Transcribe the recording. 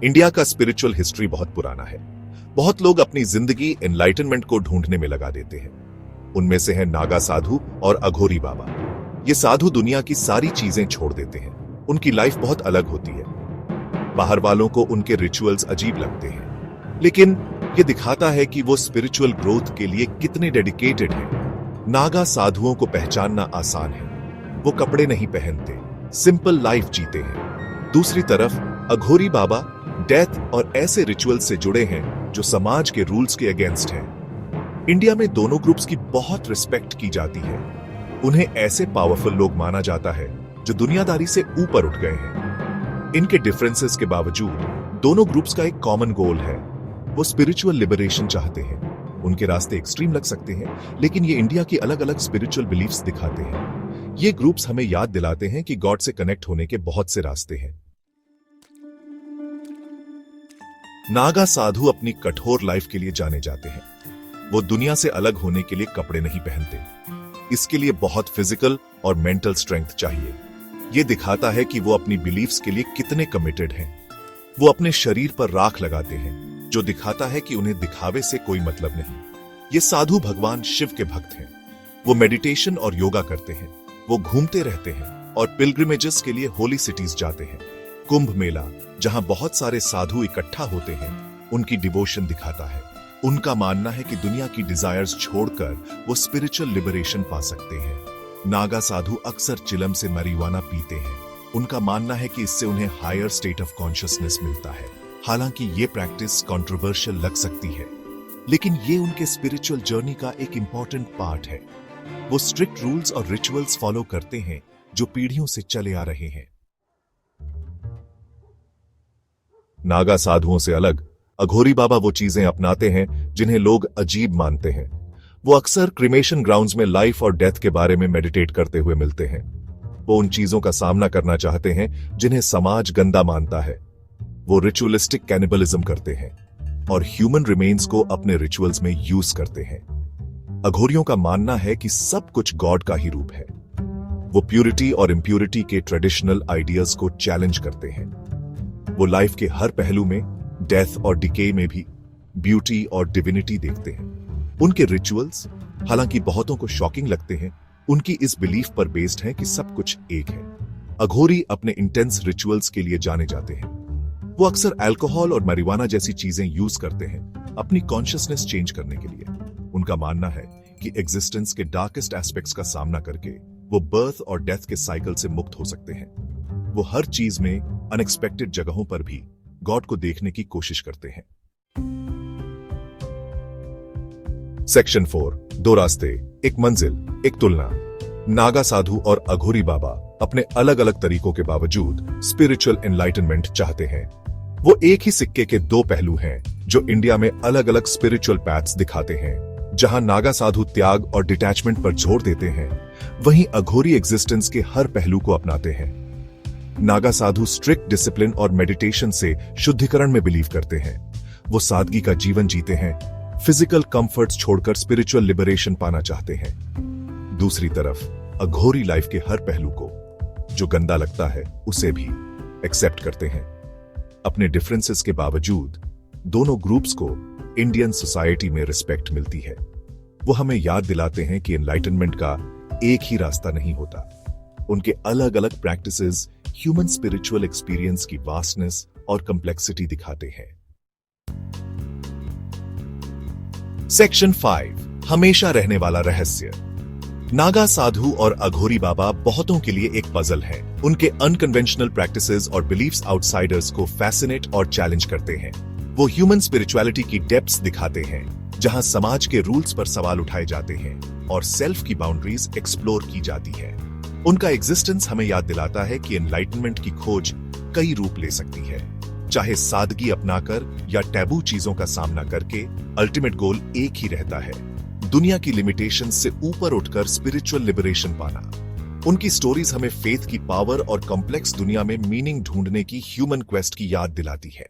India का spiritual history बहुत पुराना है। बहुत लोग अपनी जिंदगी एनलाइटनमेंट को ढूंढने में लगा देते हैं। उनमें से है नागा साधु और अघोरी बाबा। ये साधु दुनिया की सारी चीजें छोड़ देते हैं। उनकी लाइफ बहुत अलग होती है। बाहर वालों को उनके रिचुअल्स अजीब लगते हैं, लेकिन ये दिखाता है कि वो स्पिरिचुअल ग्रोथ के लिए कितने डेडिकेटेड हैं। नागा साधुओं को पहचानना आसान है। वो कपड़े नहीं पहनते, सिंपल लाइफ जीते हैं। दूसरी तरफ अघोरी बाबा डेथ और ऐसे रिचुअल से जुड़े हैं जो समाज के रूल्स के अगेंस्ट हैं। इंडिया में दोनों ग्रुप्स की बहुत रिस्पेक्ट की जाती है। उन्हें ऐसे पावरफुल लोग माना जाता है जो दुनियादारी से ऊपर उठ गए हैं। इनके डिफरेंसेस के बावजूद दोनों ग्रुप्स का एक कॉमन गोल है। वो स्पिरिचुअल लिबरेशन चाहते हैं। उनके रास्ते एक्सट्रीम लग सकते हैं, लेकिन ये इंडिया की अलग अलग स्पिरिचुअल बिलीफ्स दिखाते हैं। ये ग्रुप्स हमें याद दिलाते हैं कि गॉड से कनेक्ट होने के बहुत से रास्ते हैं। नागा साधु अपनी कठोर लाइफ के लिए जाने जाते हैं। वो दुनिया से अलग होने के लिए कपड़े नहीं पहनते। इसके लिए बहुत फिजिकल और मेंटल स्ट्रेंथ चाहिए। ये दिखाता है कि वो अपनी बिलीफ्स के लिए कितने कमिटेड हैं। वो अपने शरीर पर राख लगाते हैं, जो दिखाता है कि उन्हें दिखावे से कोई मतलब नहीं। ये साधु भगवान शिव के भक्त हैं। वो मेडिटेशन और योगा करते हैं। वो घूमते रहते हैं और पिलग्रिमेजेस के लिए होली सिटीज जाते हैं। कुंभ मेला, जहां बहुत सारे साधु इकट्ठा होते हैं, उनकी डिवोशन दिखाता है। उनका मानना है कि दुनिया की डिजायर्स छोड़कर वो स्पिरिचुअल लिबरेशन पा सकते हैं। नागा साधु अक्सर चिलम से marijuana पीते हैं। उनका मानना है कि इससे उन्हें हायर स्टेट ऑफ कॉन्शियसनेस मिलता है। हालांकि ये प्रैक्टिस कंट्रोवर्शियल लग सकती है, लेकिन ये उनके स्पिरिचुअल जर्नी का एक इंपॉर्टेंट पार्ट है। वो स्ट्रिक्ट रूल्स और रिचुअल्स फॉलो करते हैं जो पीढ़ियों से चले आ रहे हैं। नागा साधुओं से अलग अघोरी बाबा वो चीजें अपनाते हैं जिन्हें लोग अजीब मानते हैं। वो अक्सर क्रिमेशन ग्राउंड्स में लाइफ और डेथ के बारे में मेडिटेट करते हुए मिलते हैं। वो उन चीजों का सामना करना चाहते हैं जिन्हें समाज गंदा मानता है। वो रिचुअलिस्टिक कैनिबलिज्म करते हैं और ह्यूमन रिमेन्स को अपने रिचुअल्स में यूज करते हैं। अघोरियों का मानना है कि सब कुछ गॉड का ही रूप है। वो प्यूरिटी और इम्प्यूरिटी के ट्रेडिशनल आइडियाज को चैलेंज करते हैं। वो लाइफ के हर पहलू में, डेथ और डिके में भी ब्यूटी और डिविनिटी देखते हैं। उनके रिचुअल्स, हालांकि बहुतों को शॉकिंग लगते हैं, उनकी इस बिलीफ पर बेस्ड है कि सब कुछ एक है। अघोरी अपने इंटेंस रिचुअल्स के लिए जाने जाते हैं। वो अक्सर अल्कोहल और marijuana जैसी चीजें यूज करते हैं अपनी कॉन्शियसनेस चेंज करने के लिए। उनका मानना है कि एग्जिस्टेंस के डार्केस्ट एस्पेक्ट्स का सामना करके वो बर्थ और डेथ के साइकिल से मुक्त हो सकते हैं। वो हर चीज में, अनएक्सपेक्टेड जगहों पर भी गॉड को देखने की कोशिश करते हैं। सेक्शन 4, दो रास्ते, एक मंजिल, एक तुलना। नागा साधु और अघोरी बाबा अपने अलग अलग तरीकों के बावजूद स्पिरिचुअल एनलाइटनमेंट चाहते हैं। वो एक ही सिक्के के दो पहलू हैं जो इंडिया में अलग अलग स्पिरिचुअल पैथ्स दिखाते हैं। जहां नागा साधु त्याग और डिटैचमेंट पर जोर देते हैं, वहीं अघोरी एग्जिस्टेंस के हर पहलू को अपनाते हैं। नागा साधु स्ट्रिक्ट डिसिप्लिन और मेडिटेशन से शुद्धिकरण में बिलीव करते हैं। वो सादगी का जीवन जीते हैं, फिजिकल कंफर्ट्स छोड़कर स्पिरिचुअल लिबरेशन पाना चाहते हैं। दूसरी तरफ अघोरी लाइफ के हर पहलू को, जो गंदा लगता है, उसे भी एक्सेप्ट करते हैं। अपने डिफरेंसेस के बावजूद दोनों ग्रुप्स को इंडियन सोसाइटी में रिस्पेक्ट मिलती है। वो हमें याद दिलाते हैं कि एनलाइटनमेंट का एक ही रास्ता नहीं होता। उनके अलग अलग प्रैक्टिसेस ह्यूमन स्पिरिचुअल एक्सपीरियंस की वास्टनेस और कॉम्प्लेक्सिटी दिखाते हैं। सेक्शन 5, हमेशा रहने वाला रहस्य। नागा साधु और अघोरी बाबा बहुतों के लिए एक पजल है। उनके अनकन्वेंशनल प्रैक्टिसेस और बिलीफ्स आउटसाइडर्स को फैसिनेट और चैलेंज करते हैं। वो ह्यूमन स्पिरिचुअलिटी की डेप्थ्स दिखाते हैं, जहां समाज के रूल्स पर सवाल उठाए जाते हैं और सेल्फ की बाउंड्रीज एक्सप्लोर की जाती है। उनका एग्जिस्टेंस हमें याद दिलाता है कि एनलाइटनमेंट की खोज कई रूप ले सकती है। चाहे सादगी अपनाकर या टैबू चीजों का सामना करके, अल्टीमेट गोल एक ही रहता है, दुनिया की लिमिटेशन से ऊपर उठकर स्पिरिचुअल लिबरेशन पाना। उनकी स्टोरीज हमें फेथ की पावर और कॉम्प्लेक्स दुनिया में मीनिंग ढूंढने की ह्यूमन क्वेस्ट की याद दिलाती है।